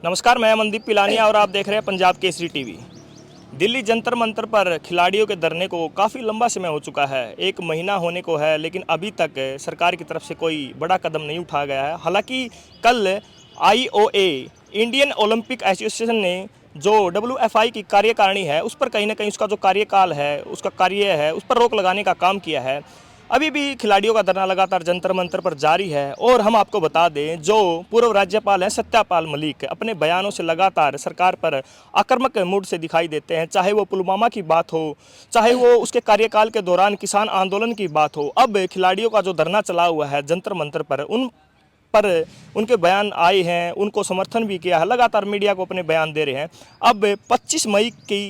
नमस्कार, मैं अमनदीप पिलानिया और आप देख रहे हैं पंजाब केसरी टीवी। दिल्ली जंतर मंतर पर खिलाड़ियों के धरने को काफ़ी लंबा समय हो चुका है, 1 महीना होने को है, लेकिन अभी तक सरकार की तरफ से कोई बड़ा कदम नहीं उठाया गया है। हालांकि कल आईओए इंडियन ओलंपिक एसोसिएशन ने जो डब्ल्यूएफआई की कार्यकारिणी है उस पर कहीं ना कहीं उसका जो कार्यकाल है, उसका कार्य है, उस पर रोक लगाने का काम किया है। अभी भी खिलाड़ियों का धरना लगातार जंतर मंतर पर जारी है। और हम आपको बता दें, जो पूर्व राज्यपाल हैं सत्यपाल मलिक अपने बयानों से लगातार सरकार पर आक्रामक मूड से दिखाई देते हैं। चाहे वो पुलवामा की बात हो, चाहे वो उसके कार्यकाल के दौरान किसान आंदोलन की बात हो, अब खिलाड़ियों का जो धरना चला हुआ है जंतर मंतर पर, उनके बयान आए हैं, उनको समर्थन भी किया है, लगातार मीडिया को अपने बयान दे रहे हैं। अब 25 मई के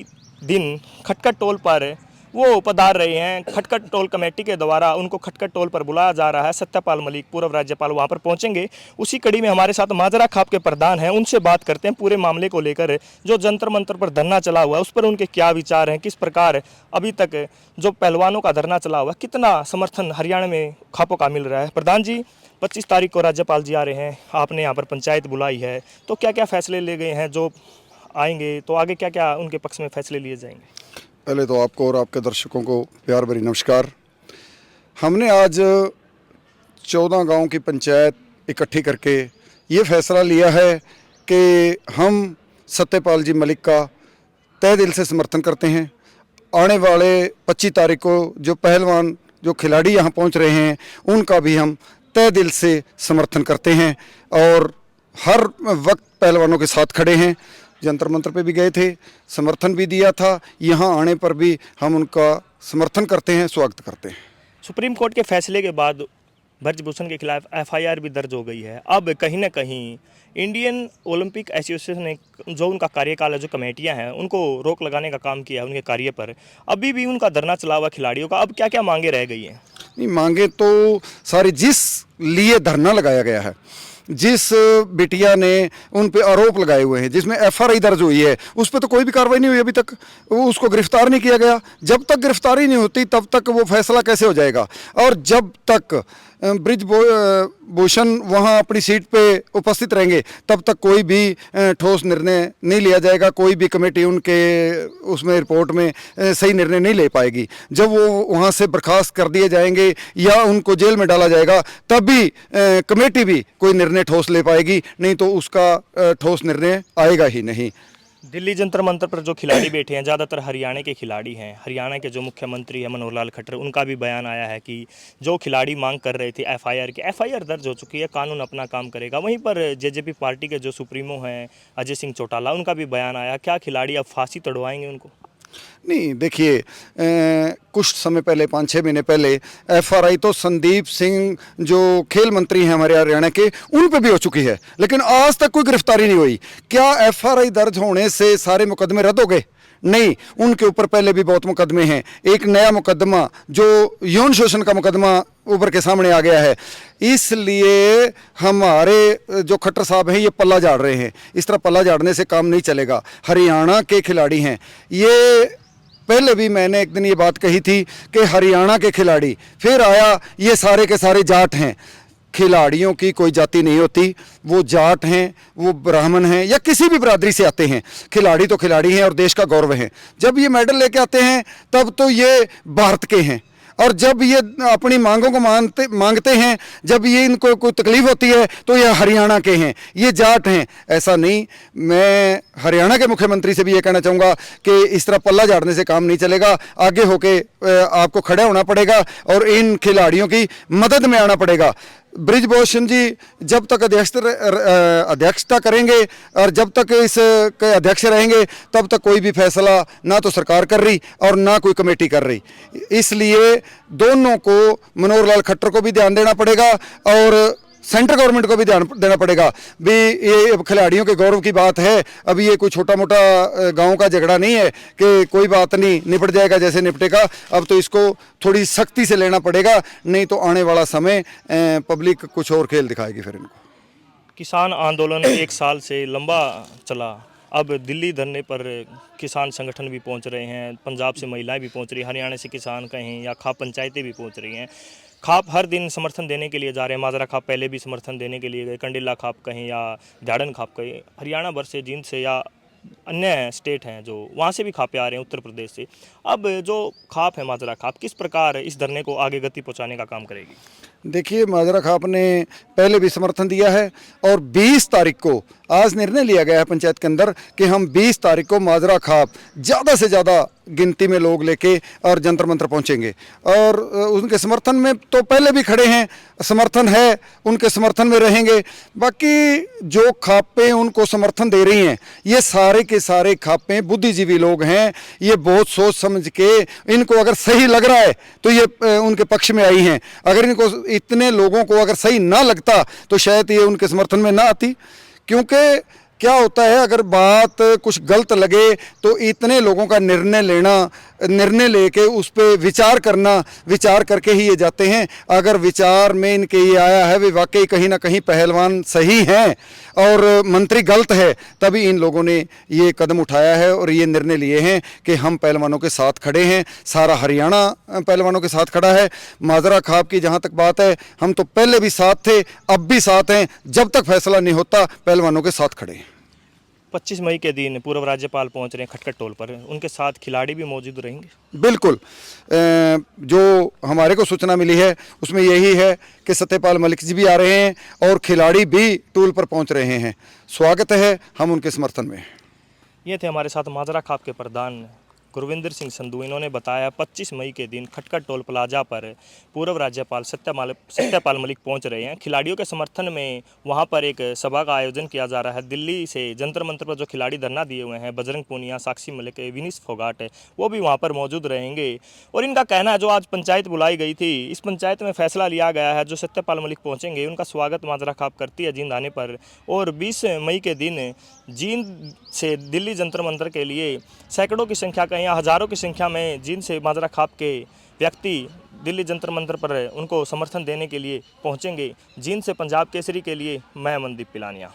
दिन खटखट टोल पर वो पधार रहे हैं। खटखट टोल कमेटी के द्वारा उनको खटखट टोल पर बुलाया जा रहा है। सत्यपाल मलिक पूर्व राज्यपाल वहां पर पहुंचेंगे। उसी कड़ी में हमारे साथ माजरा खाप के प्रधान हैं, उनसे बात करते हैं पूरे मामले को लेकर। जो जंतर मंतर पर धरना चला हुआ है उस पर उनके क्या विचार हैं, किस प्रकार अभी तक जो पहलवानों का धरना चला हुआ है, कितना समर्थन हरियाणा में खापों का मिल रहा है। प्रधान जी, 25 तारीख को राज्यपाल जी आ रहे हैं, आपने यहाँ पर पंचायत बुलाई है, तो क्या क्या फैसले ले गए हैं? जो आएंगे तो आगे क्या क्या उनके पक्ष में फैसले लिए जाएंगे? पहले तो आपको और आपके दर्शकों को प्यार भरी नमस्कार। हमने आज 14 गांव की पंचायत इकट्ठी करके ये फैसला लिया है कि हम सत्यपाल जी मलिक का तहे दिल से समर्थन करते हैं। आने वाले 25 तारीख को जो पहलवान, जो खिलाड़ी यहाँ पहुँच रहे हैं, उनका भी हम तहे दिल से समर्थन करते हैं और हर वक्त पहलवानों के साथ खड़े हैं। जंतर मंतर पे भी गए थे, समर्थन भी दिया था, यहाँ आने पर भी हम उनका समर्थन करते हैं, स्वागत करते हैं। सुप्रीम कोर्ट के फैसले के बाद ब्रजभूषण के खिलाफ एफआईआर भी दर्ज हो गई है। अब कहीं ना कहीं इंडियन ओलंपिक एसोसिएशन ने जो उनका कार्यकाल है, जो कमेटियां हैं, उनको रोक लगाने का काम किया है उनके कार्य पर। अभी भी उनका धरना चला हुआ खिलाड़ियों का, अब क्या क्या मांगे रह गई हैं? नहीं, मांगे तो सारी, जिस लिए धरना लगाया गया है, जिस बिटिया ने उन पे आरोप लगाए हुए हैं, जिसमें एफआईआर दर्ज हुई है, उस पर तो कोई भी कार्रवाई नहीं हुई अभी तक। उसको गिरफ्तार नहीं किया गया। जब तक गिरफ्तारी नहीं होती तब तक वो फैसला कैसे हो जाएगा? और जब तक ब्रिजभूषण वहाँ अपनी सीट पे उपस्थित रहेंगे तब तक कोई भी ठोस निर्णय नहीं लिया जाएगा। कोई भी कमेटी उनके उसमें रिपोर्ट में सही निर्णय नहीं ले पाएगी। जब वो वहाँ से बर्खास्त कर दिए जाएंगे या उनको जेल में डाला जाएगा तब भी कमेटी भी कोई निर्णय ठोस ले पाएगी, नहीं तो उसका ठोस निर्णय आएगा ही नहीं। दिल्ली जंतर मंतर पर जो खिलाड़ी बैठे हैं ज़्यादातर हरियाणा के खिलाड़ी हैं। हरियाणा के जो मुख्यमंत्री हैं मनोहर लाल खट्टर, उनका भी बयान आया है कि जो खिलाड़ी मांग कर रहे थे एफआईआर की, एफआईआर दर्ज हो चुकी है, कानून अपना काम करेगा। वहीं पर जेजेपी पार्टी के जो सुप्रीमो हैं अजय सिंह चौटाला, उनका भी बयान आया। क्या खिलाड़ी अब फांसी तड़वाएंगे उनको? नहीं, देखिए, कुछ समय पहले, 5-6 महीने पहले एफआईआर तो संदीप सिंह जो खेल मंत्री हैं हमारे हरियाणा के, उन पे भी हो चुकी है, लेकिन आज तक कोई गिरफ्तारी नहीं हुई। क्या एफआईआर दर्ज होने से सारे मुकदमे रद्द हो गए? नहीं, उनके ऊपर पहले भी बहुत मुकदमे हैं। एक नया मुकदमा जो यौन शोषण का मुकदमा उभर के सामने आ गया है। इसलिए हमारे जो खट्टर साहब हैं ये पल्ला झाड़ रहे हैं। इस तरह पल्ला झाड़ने से काम नहीं चलेगा। हरियाणा के खिलाड़ी हैं ये, पहले भी मैंने एक दिन ये बात कही थी कि हरियाणा के खिलाड़ी, फिर आया ये सारे के सारे जाट हैं। खिलाड़ियों की कोई जाति नहीं होती, वो जाट हैं, वो ब्राह्मण हैं या किसी भी बरादरी से आते हैं। खिलाड़ी तो खिलाड़ी हैं और देश का गौरव है। जब ये मेडल लेके आते हैं तब तो ये भारत के हैं, और जब ये अपनी मांगों को मांगते हैं, जब ये इनको कोई तकलीफ होती है तो ये हरियाणा के हैं, ये जाट हैं। ऐसा नहीं। मैं हरियाणा के मुख्यमंत्री से भी ये कहना चाहूँगा कि इस तरह पल्ला झाड़ने से काम नहीं चलेगा। आगे होके आपको खड़ा होना पड़ेगा और इन खिलाड़ियों की मदद में आना पड़ेगा। ब्रिजभूषण जी जब तक अध्यक्षता करेंगे और जब तक इस के अध्यक्ष रहेंगे तब तक कोई भी फैसला ना तो सरकार कर रही और ना कोई कमेटी कर रही। इसलिए दोनों को, मनोहर लाल खट्टर को भी ध्यान देना पड़ेगा और सेंट्रल गवर्नमेंट को भी ध्यान देना पड़ेगा भी। ये खिलाड़ियों के गौरव की बात है। अभी ये कोई छोटा मोटा गांव का झगड़ा नहीं है कि कोई बात नहीं, निपट जाएगा जैसे निपटेगा। अब तो इसको थोड़ी सख्ती से लेना पड़ेगा, नहीं तो आने वाला समय पब्लिक कुछ और खेल दिखाएगी फिर इनको। किसान आंदोलन 1 साल से लंबा चला, अब दिल्ली धरने पर किसान संगठन भी पहुंच रहे हैं, पंजाब से महिलाएं भी पहुंच रही हैं, हरियाणा से किसान कहें या खाप पंचायतें भी पहुंच रही हैं। खाप हर दिन समर्थन देने के लिए जा रहे हैं। माजरा खाप पहले भी समर्थन देने के लिए गए, कंडीला खाप कहें या झाड़न खाप कहें, हरियाणा भर से, जींद से या अन्य स्टेट हैं जो वहाँ से भी खापे आ रहे हैं, उत्तर प्रदेश से। अब जो खाप है माजरा खाप, किस प्रकार इस धरने को आगे गति पहुँचाने का काम करेगी? देखिए, माजरा खाप ने पहले भी समर्थन दिया है और 20 तारीख को आज निर्णय लिया गया है पंचायत के अंदर कि हम 20 तारीख को माजरा खाप ज़्यादा से ज़्यादा गिनती में लोग लेके और जंतर मंतर पहुंचेंगे। और उनके समर्थन में तो पहले भी खड़े हैं, समर्थन है, उनके समर्थन में रहेंगे। बाकी जो खापें उनको समर्थन दे रही हैं, ये सारे के सारे खापें बुद्धिजीवी लोग हैं। ये बहुत सोच समझ के, इनको अगर सही लग रहा है तो ये उनके पक्ष में आई हैं। अगर इनको, इतने लोगों को अगर सही ना लगता तो शायद ये उनके समर्थन में ना आती। क्योंकि क्या होता है, अगर बात कुछ गलत लगे तो इतने लोगों का निर्णय लेके उस पर विचार करना, विचार करके ही ये जाते हैं। अगर विचार में इनके ये आया है वे वाकई कहीं ना कहीं पहलवान सही हैं और मंत्री गलत है, तभी इन लोगों ने ये कदम उठाया है और ये निर्णय लिए हैं कि हम पहलवानों के साथ खड़े हैं। सारा हरियाणा पहलवानों के साथ खड़ा है। माजरा खाप की जहाँ तक बात है, हम तो पहले भी साथ थे, अब भी साथ हैं। जब तक फैसला नहीं होता पहलवानों के साथ खड़े हैं। 25 मई के दिन पूर्व राज्यपाल पहुंच रहे हैं खटखट टोल पर, उनके साथ खिलाड़ी भी मौजूद रहेंगे? बिल्कुल। जो हमारे को सूचना मिली है उसमें यही है कि सत्यपाल मलिक जी भी आ रहे हैं और खिलाड़ी भी टोल पर पहुंच रहे हैं। स्वागत है, हम उनके समर्थन में। ये थे हमारे साथ माजरा खाप के प्रधान गुरविंदर सिंह संधू। इन्होंने बताया 25 मई के दिन खटखट टोल प्लाजा पर पूर्व राज्यपाल सत्यपाल मलिक पहुंच रहे हैं। खिलाड़ियों के समर्थन में वहां पर एक सभा का आयोजन किया जा रहा है। दिल्ली से जंतर मंतर पर जो खिलाड़ी धरना दिए हुए हैं, बजरंग पूनिया, साक्षी मलिक, विनीश फोगाट, वो भी वहां पर मौजूद रहेंगे। और इनका कहना है, जो आज पंचायत बुलाई गई थी, इस पंचायत में फैसला लिया गया है, जो सत्यपाल मलिक पहुँचेंगे उनका स्वागत माजरा खाप करती है जींद आने पर। और 20 मई के दिन जींद से दिल्ली जंतर मंतर के लिए सैकड़ों की संख्या का या हज़ारों की संख्या में जींद से माजरा खाप के व्यक्ति दिल्ली जंतर मंतर पर उनको समर्थन देने के लिए पहुंचेंगे। जींद से पंजाब केसरी के लिए मैं मनदीप पिलानिया।